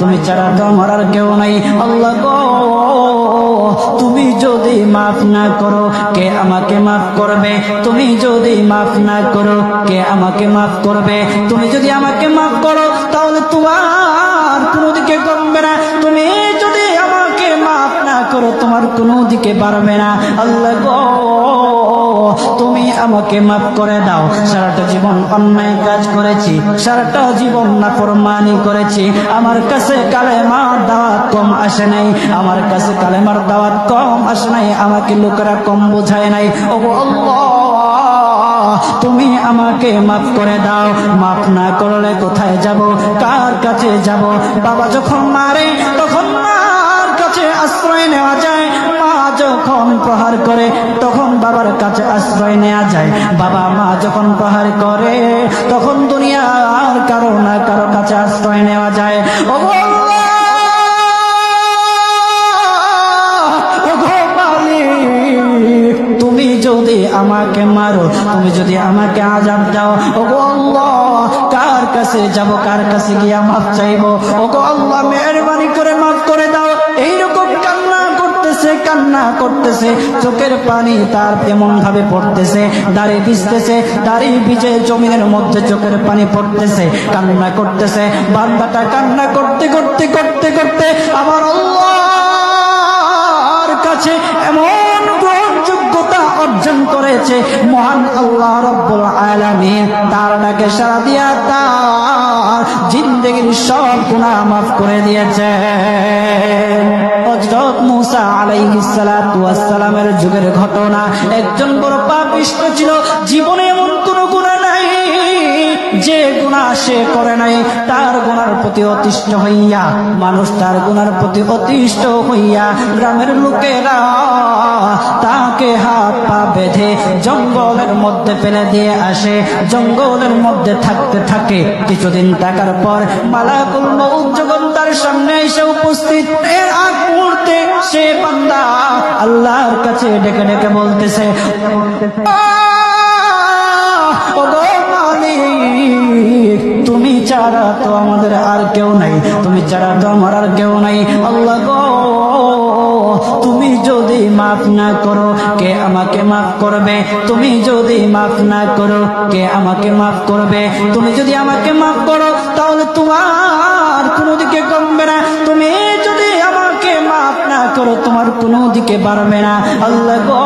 তুমি ছাড়া তো আমার আর কেউ নাই। আল্লাহ গো, তুমি যদি মাফ না করো কে আমাকে মাফ করবে? তুমি যদি মাফ না করো কে আমাকে মাফ করবে? তুমি যদি আমাকে মাফ করো তাহলে তোমার কোনো দিকে কমবে না, তুমি যদি আমাকে মাফ না করো তোমার কোনো দিকে বাড়বে না। আল্লাহ গো, তুমি আমাকে মাফ করে দাও। সারাটা জীবন অন্যায় কাজ করেছি, সারাটা জীবন নাফরমানি করেছি, আমার কাছে কালেমার দাওয়াত কম আসে নাই, আমার কাছে কালেমার দাওয়াত কম আসে নাই, আমাকে লোকেরা কম বোঝায় নাই। ওগো আল্লাহ, তুমি আমাকে মাফ করে দাও। মাফ না করলে কোথায় যাব, কার কাছে যাব? বাবা যখন মারে তখন মার কাছে আশ্রয় নেওয়া যায়, মা যখন প্রহার করে তখন বাবার কাছে আশ্রয় নেওয়া যায়, বাবা মা যখন প্রহার করে তখন দুনিয়ার কারো না কারো কাছে আশ্রয় নেওয়া যায়। ওগো আল্লাহ, ওগো মালিক, তুমি যদি আমাকে মারো, তুমি যদি আমাকে আযাব দাও, ওগো আল্লাহ, কার কাছে যাব, কার কাছে গিয়া মাফ চাইবো? ওগো আল্লাহ, মেহেরবানি করে মাফ করে দাও। এইরকম কান্না করতেছে, চোখের পানি তার এমন ভাবে পড়তেছে, দাড়ি ভিজতেছে, দাড়ি ভিজে জমিনের মধ্যে চোখের পানি পড়তেছে, কান্না করতেছে। বান্দাটা কান্না করতে করতে করতে করতে আমার আল্লাহর কাছে এমন গ্রহণযোগ্যতা অর্জন করেছে, মহান আল্লাহ রাব্বুল আলামিন তার ডাকে সাড়া দিয়া তার জিন্দেগীর সব গুনাহ মাফ করে দিয়েছে। হযরত মূসা আলাইহিস সালাতু ওয়াস সালামের যুগের ঘটনা। একজন বড় পাপিষ্ঠ ছিল, জীবনে এমন কোন গুনাহ নাই যে গুনাহ সে করে নাই। তার গুনার প্রতি অতিষ্ঠ হইয়া, মানুষ তার গুনার প্রতি অতিষ্ঠ হইয়া গ্রামের লোকেরা তাকে হাত পা বেঁধে জঙ্গলের মধ্যে ফেলে দিয়ে আসে। জঙ্গলের মধ্যে থাকতে থাকে, কিছুদিন থাকার পর মালাকুল মউত যখন তার সামনে এসে উপস্থিত, এর আগ মুহূর্তে সে বান্দা আল্লাহর কাছে ডেকে ডেকে বলতেছে, তুমি ছাড়া তো আমাদের আর কেউ নাই, তুমি ছাড়া তো আমার আর কেউ নাই। আল্লাহ গো, তুমি যদি মাফ না করো কে আমাকে মাফ করবে? তুমি যদি মাফ না করো কে আমাকে মাফ করবে? তুমি যদি আমাকে মাফ করো তাহলে তোমার কোনো দিকে কমবে না, তুমি যদি আমাকে মাফ না করো তোমার কোনো দিকে বাড়বে না। আল্লাহ গো,